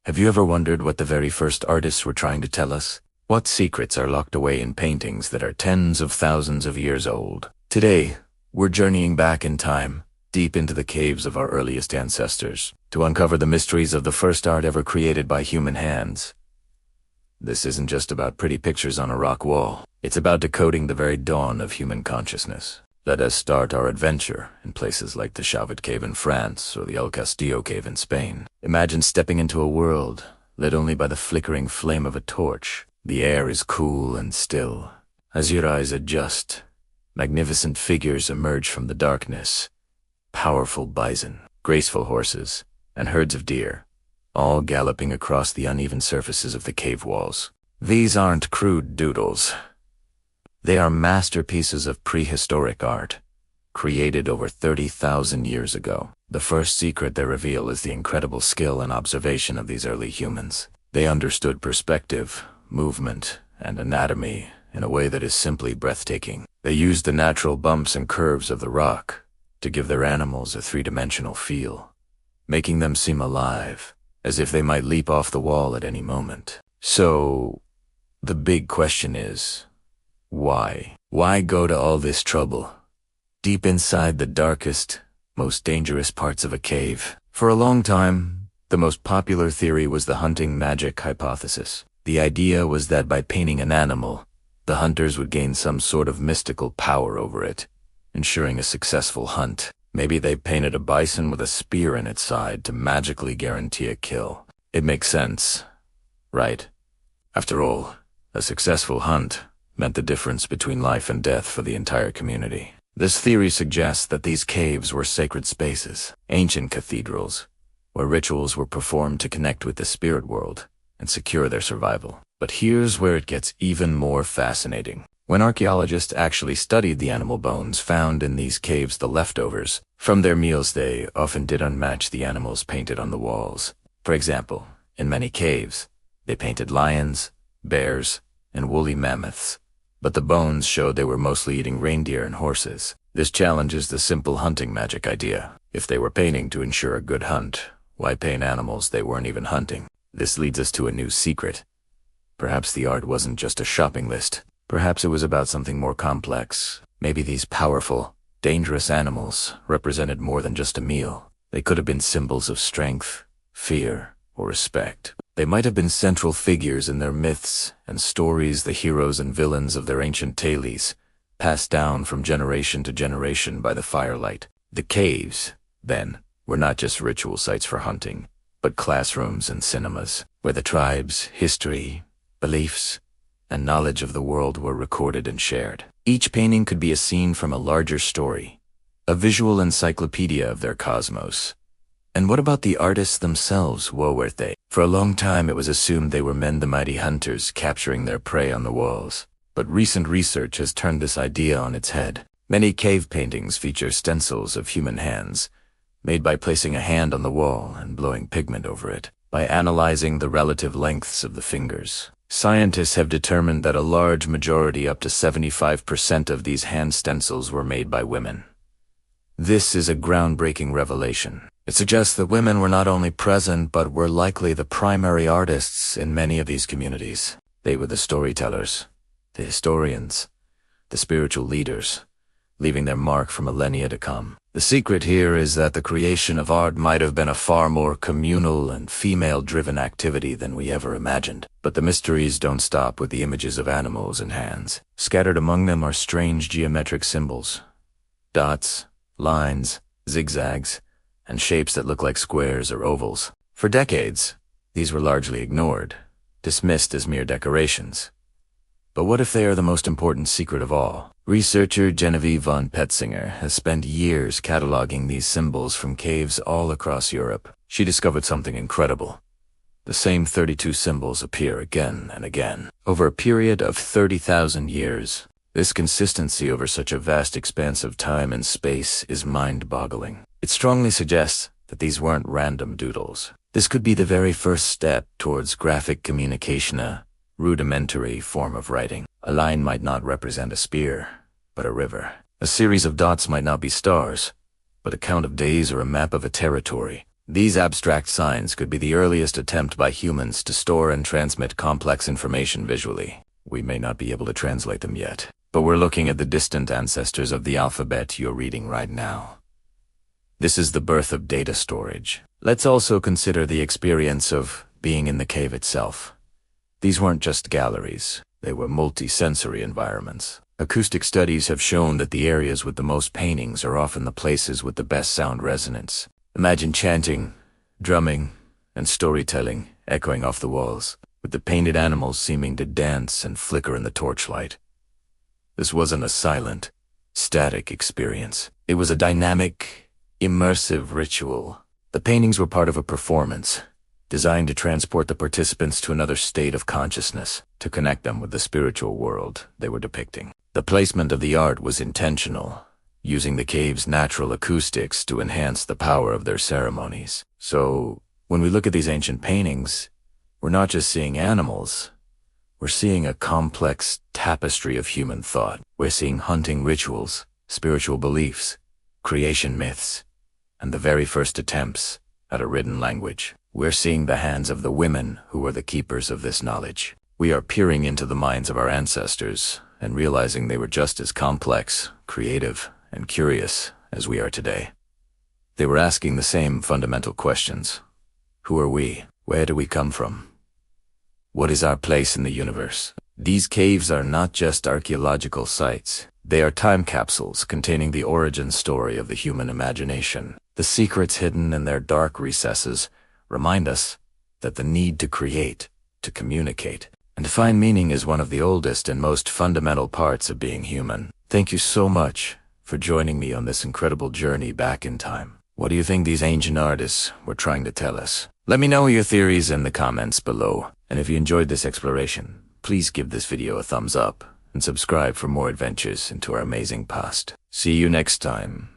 Have you ever wondered what the very first artists were trying to tell us? What secrets are locked away in paintings that are tens of thousands of years old? Today, we're journeying back in time, deep into the caves of our earliest ancestors, to uncover the mysteries of the first art ever created by human hands. This isn't just about pretty pictures on a rock wall. It's about decoding the very dawn of human consciousness. Let us start our adventure in places like the Chauvet Cave in France or the El Castillo Cave in Spain. Imagine stepping into a world lit only by the flickering flame of a torch. The air is cool and still. As your eyes adjust, magnificent figures emerge from the darkness. Powerful bison, graceful horses, and herds of deer, all galloping across the uneven surfaces of the cave walls. These aren't crude doodles. They are masterpieces of prehistoric art, created over 30,000 years ago. The first secret they reveal is the incredible skill and observation of these early humans. They understood perspective, movement, and anatomy in a way that is simply breathtaking. They used the natural bumps and curves of the rock to give their animals a three-dimensional feel, making them seem alive, as if they might leap off the wall at any moment. So, the big question is, why? Why go to all this trouble? Deep inside the darkest, most dangerous parts of a cave. For a long time, the most popular theory was the hunting magic hypothesis. The idea was that by painting an animal, the hunters would gain some sort of mystical power over it, ensuring a successful hunt. Maybe they painted a bison with a spear in its side to magically guarantee a kill. It makes sense, right? After all, a successful hunt meant the difference between life and death for the entire community. This theory suggests that these caves were sacred spaces, ancient cathedrals, where rituals were performed to connect with the spirit world and secure their survival. But here's where it gets even more fascinating. When archaeologists actually studied the animal bones found in these caves, the leftovers from their meals, they often didn't match the animals painted on the walls. For example, in many caves, they painted lions, bears, and woolly mammoths, but the bones showed they were mostly eating reindeer and horses. This challenges the simple hunting magic idea. If they were painting to ensure a good hunt, why paint animals they weren't even hunting? This leads us to a new secret. Perhaps the art wasn't just a shopping list. Perhaps it was about something more complex. Maybe these powerful, dangerous animals represented more than just a meal. They could have been symbols of strength, fear, or respect. They might have been central figures in their myths and stories, the heroes and villains of their ancient tales, passed down from generation to generation by the firelight. The caves, then, were not just ritual sites for hunting, but classrooms and cinemas, where the tribe's history, beliefs, and knowledge of the world were recorded and shared. Each painting could be a scene from a larger story, a visual encyclopedia of their cosmos. And what about the artists themselves? What were they? For a long time it was assumed they were men, the mighty hunters, capturing their prey on the walls. But recent research has turned this idea on its head. Many cave paintings feature stencils of human hands, made by placing a hand on the wall and blowing pigment over it. By analyzing the relative lengths of the fingers, scientists have determined that a large majority, up to 75% of these hand stencils, were made by women. This is a groundbreaking revelation. It suggests that women were not only present, but were likely the primary artists in many of these communities. They were the storytellers, the historians, the spiritual leaders, leaving their mark for millennia to come. The secret here is that the creation of art might have been a far more communal and female-driven activity than we ever imagined. But the mysteries don't stop with the images of animals and hands. Scattered among them are strange geometric symbols, dots, lines, zigzags, and shapes that look like squares or ovals. For decades, these were largely ignored, dismissed as mere decorations. But what if they are the most important secret of all? Researcher Genevieve von Petzinger has spent years cataloging these symbols from caves all across Europe. She discovered something incredible. The same 32 symbols appear again and again, over a period of 30,000 years. This consistency over such a vast expanse of time and space is mind-boggling. It strongly suggests that these weren't random doodles. This could be the very first step towards graphic communication, a rudimentary form of writing. A line might not represent a spear, but a river. A series of dots might not be stars, but a count of days or a map of a territory. These abstract signs could be the earliest attempt by humans to store and transmit complex information visually. We may not be able to translate them yet, but we're looking at the distant ancestors of the alphabet you're reading right now. This is the birth of data storage. Let's also consider the experience of being in the cave itself. These weren't just galleries, they were multi-sensory environments. Acoustic studies have shown that the areas with the most paintings are often the places with the best sound resonance. Imagine chanting, drumming, and storytelling echoing off the walls, with the painted animals seeming to dance and flicker in the torchlight. This wasn't a silent, static experience. It was a dynamic, immersive ritual. The paintings were part of a performance, designed to transport the participants to another state of consciousness, to connect them with the spiritual world they were depicting. The placement of the art was intentional, using the cave's natural acoustics to enhance the power of their ceremonies. So, when we look at these ancient paintings, we're not just seeing animals, we're seeing a complex tapestry of human thought. We're seeing hunting rituals, spiritual beliefs, creation myths, and the very first attempts at a written language. We're seeing the hands of the women who were the keepers of this knowledge. We are peering into the minds of our ancestors and realizing they were just as complex, creative, and curious as we are today. They were asking the same fundamental questions. Who are we? Where do we come from? What is our place in the universe? These caves are not just archaeological sites. They are time capsules containing the origin story of the human imagination. The secrets hidden in their dark recesses remind us that the need to create, to communicate, and to find meaning is one of the oldest and most fundamental parts of being human. Thank you so much for joining me on this incredible journey back in time. What do you think these ancient artists were trying to tell us? Let me know your theories in the comments below. And if you enjoyed this exploration, please give this video a thumbs up and subscribe for more adventures into our amazing past. See you next time.